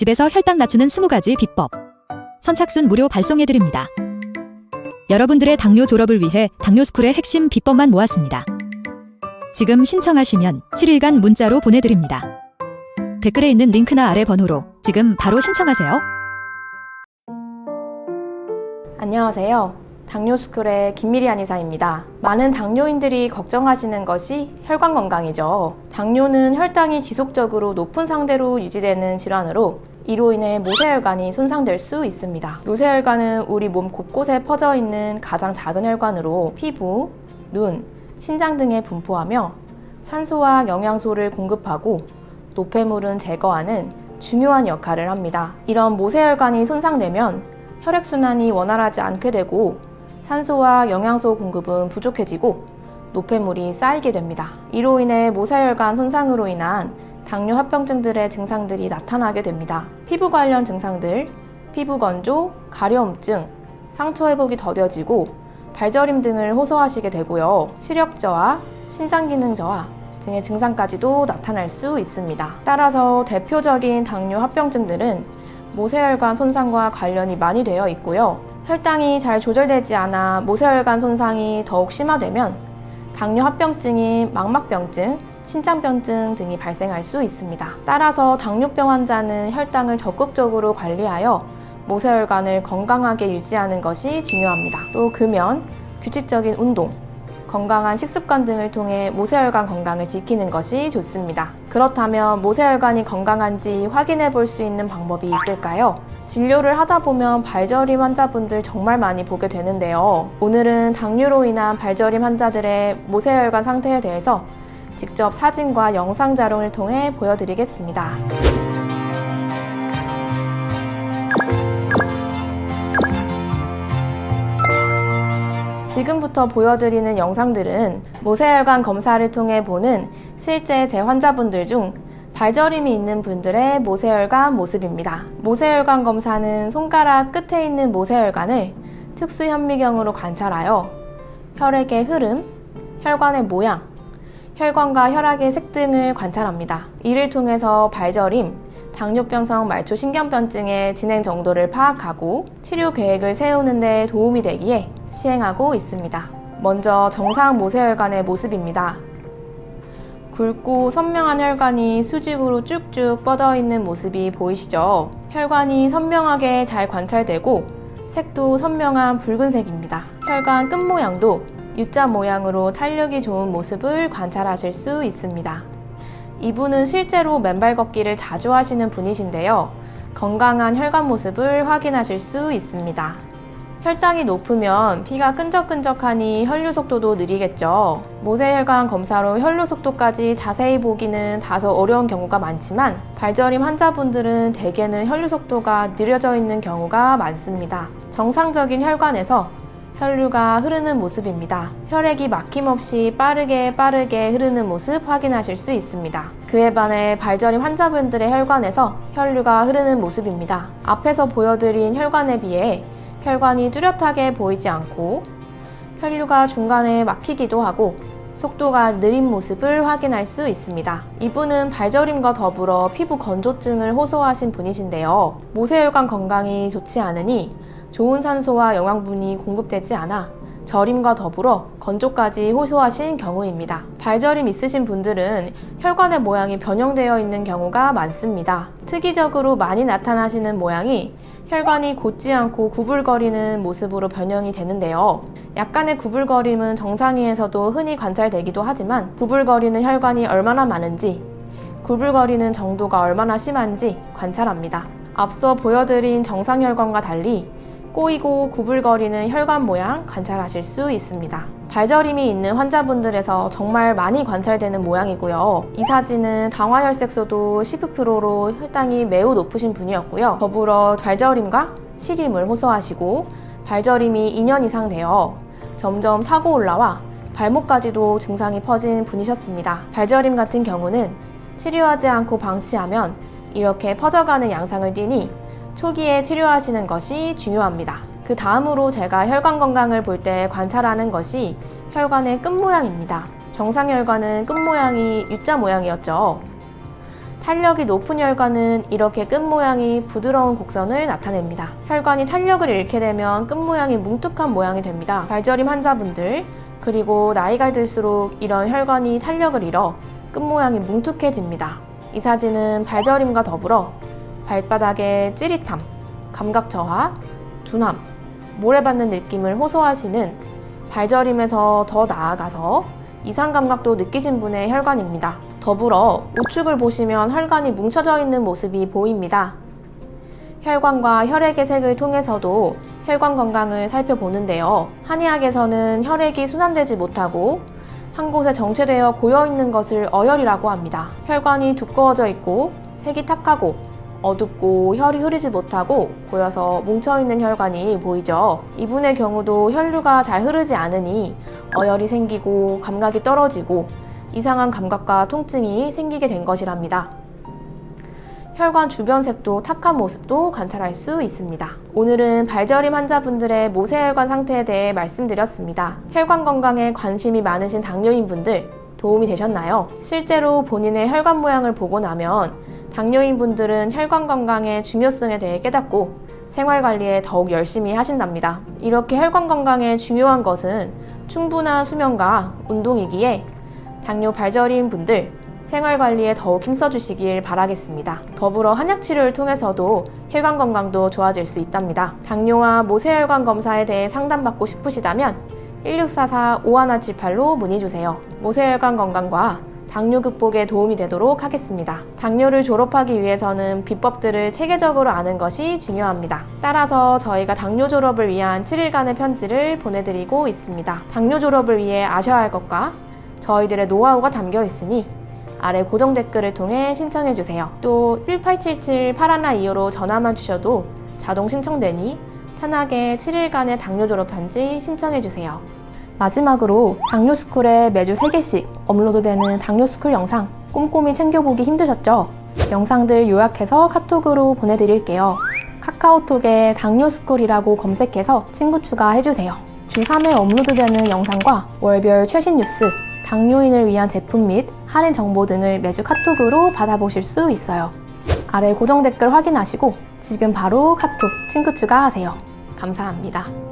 집에서 혈당 낮추는 20가지 비법. 선착순 무료 발송해드립니다. 여러분들의 당뇨 졸업을 위해 당뇨스쿨의 핵심 비법만 모았습니다. 지금 신청하시면 7일간 문자로 보내드립니다. 댓글에 있는 링크나 아래 번호로 지금 바로 신청하세요. 안녕하세요. 당뇨스쿨의 김미리 한의사입니다. 많은 당뇨인들이 걱정하시는 것이 혈관 건강이죠. 당뇨는 혈당이 지속적으로 높은 상태로 유지되는 질환으로 이로 인해 모세혈관이 손상될 수 있습니다. 모세혈관은 우리 몸 곳곳에 퍼져 있는 가장 작은 혈관으로 피부, 눈, 신장 등에 분포하며 산소와 영양소를 공급하고 노폐물은 제거하는 중요한 역할을 합니다. 이런 모세혈관이 손상되면 혈액순환이 원활하지 않게 되고 산소와 영양소 공급은 부족해지고 노폐물이 쌓이게 됩니다. 이로 인해 모세혈관 손상으로 인한 당뇨 합병증들의 증상들이 나타나게 됩니다. 피부 관련 증상들, 피부 건조, 가려움증, 상처 회복이 더뎌지고 발저림 등을 호소하시게 되고요. 시력 저하, 신장 기능 저하 등의 증상까지도 나타날 수 있습니다. 따라서 대표적인 당뇨 합병증들은 모세혈관 손상과 관련이 많이 되어 있고요. 혈당이 잘 조절되지 않아 모세혈관 손상이 더욱 심화되면 당뇨 합병증인 망막병증, 신장병증 등이 발생할 수 있습니다. 따라서 당뇨병 환자는 혈당을 적극적으로 관리하여 모세혈관을 건강하게 유지하는 것이 중요합니다. 또 금연, 규칙적인 운동, 건강한 식습관 등을 통해 모세혈관 건강을 지키는 것이 좋습니다. 그렇다면 모세혈관이 건강한지 확인해 볼 수 있는 방법이 있을까요? 진료를 하다 보면 발저림 환자분들 정말 많이 보게 되는데요. 오늘은 당뇨로 인한 발저림 환자들의 모세혈관 상태에 대해서 직접 사진과 영상 자료를 통해 보여드리겠습니다. 지금부터 보여드리는 영상들은 모세혈관 검사를 통해 보는 실제 제 환자분들 중 발저림이 있는 분들의 모세혈관 모습입니다. 모세혈관 검사는 손가락 끝에 있는 모세혈관을 특수 현미경으로 관찰하여 혈액의 흐름, 혈관의 모양, 혈관과 혈액의 색 등을 관찰합니다. 이를 통해서 발저림, 당뇨병성 말초신경변증의 진행 정도를 파악하고 치료 계획을 세우는 데 도움이 되기에 시행하고 있습니다. 먼저 정상 모세혈관의 모습입니다. 굵고 선명한 혈관이 수직으로 쭉쭉 뻗어 있는 모습이 보이시죠? 혈관이 선명하게 잘 관찰되고 색도 선명한 붉은색입니다. 혈관 끝 모양도 U자 모양으로 탄력이 좋은 모습을 관찰하실 수 있습니다. 이분은 실제로 맨발 걷기를 자주 하시는 분이신데요. 건강한 혈관 모습을 확인하실 수 있습니다. 혈당이 높으면 피가 끈적끈적하니 혈류 속도도 느리겠죠. 모세혈관 검사로 혈류 속도까지 자세히 보기는 다소 어려운 경우가 많지만 발저림 환자분들은 대개는 혈류 속도가 느려져 있는 경우가 많습니다. 정상적인 혈관에서 혈류가 흐르는 모습입니다. 혈액이 막힘없이 빠르게 흐르는 모습 확인하실 수 있습니다. 그에 반해 발저림 환자분들의 혈관에서 혈류가 흐르는 모습입니다. 앞에서 보여드린 혈관에 비해 혈관이 뚜렷하게 보이지 않고 혈류가 중간에 막히기도 하고 속도가 느린 모습을 확인할 수 있습니다. 이분은 발저림과 더불어 피부 건조증을 호소하신 분이신데요. 모세혈관 건강이 좋지 않으니 좋은 산소와 영양분이 공급되지 않아 저림과 더불어 건조까지 호소하신 경우입니다. 발저림 있으신 분들은 혈관의 모양이 변형되어 있는 경우가 많습니다. 특이적으로 많이 나타나시는 모양이 혈관이 곧지 않고 구불거리는 모습으로 변형이 되는데요. 약간의 구불거림은 정상인에서도 흔히 관찰되기도 하지만 구불거리는 혈관이 얼마나 많은지, 구불거리는 정도가 얼마나 심한지 관찰합니다. 앞서 보여드린 정상혈관과 달리 꼬이고 구불거리는 혈관 모양 관찰하실 수 있습니다. 발저림이 있는 환자분들에서 정말 많이 관찰되는 모양이고요. 이 사진은 당화혈색소도 10%로 혈당이 매우 높으신 분이었고요. 더불어 발저림과 시림을 호소하시고 발저림이 2년 이상 되어 점점 타고 올라와 발목까지도 증상이 퍼진 분이셨습니다. 발저림 같은 경우는 치료하지 않고 방치하면 이렇게 퍼져가는 양상을 띠니 초기에 치료하시는 것이 중요합니다. 그 다음으로 제가 혈관 건강을 볼 때 관찰하는 것이 혈관의 끝 모양입니다. 정상 혈관은 끝 모양이 U자 모양이었죠. 탄력이 높은 혈관은 이렇게 끝 모양이 부드러운 곡선을 나타냅니다. 혈관이 탄력을 잃게 되면 끝 모양이 뭉툭한 모양이 됩니다. 발저림 환자분들, 그리고 나이가 들수록 이런 혈관이 탄력을 잃어 끝 모양이 뭉툭해집니다. 이 사진은 발저림과 더불어 발바닥의 찌릿함, 감각 저하, 둔함, 모래받는 느낌을 호소하시는 발저림에서 더 나아가서 이상 감각도 느끼신 분의 혈관입니다. 더불어 우측을 보시면 혈관이 뭉쳐져 있는 모습이 보입니다. 혈관과 혈액의 색을 통해서도 혈관 건강을 살펴보는데요. 한의학에서는 혈액이 순환되지 못하고 한 곳에 정체되어 고여있는 것을 어혈이라고 합니다. 혈관이 두꺼워져 있고 색이 탁하고 어둡고 혈이 흐르지 못하고 고여서 뭉쳐있는 혈관이 보이죠. 이분의 경우도 혈류가 잘 흐르지 않으니 어혈이 생기고 감각이 떨어지고 이상한 감각과 통증이 생기게 된 것이랍니다. 혈관 주변색도 탁한 모습도 관찰할 수 있습니다. 오늘은 발저림 환자분들의 모세혈관 상태에 대해 말씀드렸습니다. 혈관 건강에 관심이 많으신 당뇨인 분들 도움이 되셨나요? 실제로 본인의 혈관 모양을 보고 나면 당뇨인 분들은 혈관 건강의 중요성에 대해 깨닫고 생활관리에 더욱 열심히 하신답니다. 이렇게 혈관 건강에 중요한 것은 충분한 수면과 운동이기에 당뇨 발저리인 분들 생활관리에 더욱 힘써주시길 바라겠습니다. 더불어 한약치료를 통해서도 혈관 건강도 좋아질 수 있답니다. 당뇨와 모세혈관 검사에 대해 상담받고 싶으시다면 1644-5178로 문의주세요. 모세혈관 건강과 당뇨 극복에 도움이 되도록 하겠습니다. 당뇨를 졸업하기 위해서는 비법들을 체계적으로 아는 것이 중요합니다. 따라서 저희가 당뇨 졸업을 위한 7일간의 편지를 보내드리고 있습니다. 당뇨 졸업을 위해 아셔야 할 것과 저희들의 노하우가 담겨 있으니 아래 고정 댓글을 통해 신청해주세요. 또 1877-8125로 전화만 주셔도 자동 신청되니 편하게 7일간의 당뇨 졸업 편지 신청해주세요. 마지막으로 당뇨스쿨에 매주 3개씩 업로드되는 당뇨스쿨 영상 꼼꼼히 챙겨보기 힘드셨죠? 영상들 요약해서 카톡으로 보내드릴게요. 카카오톡에 당뇨스쿨이라고 검색해서 친구 추가해주세요. 주 3회 업로드되는 영상과 월별 최신 뉴스, 당뇨인을 위한 제품 및 할인 정보 등을 매주 카톡으로 받아보실 수 있어요. 아래 고정 댓글 확인하시고 지금 바로 카톡 친구 추가하세요. 감사합니다.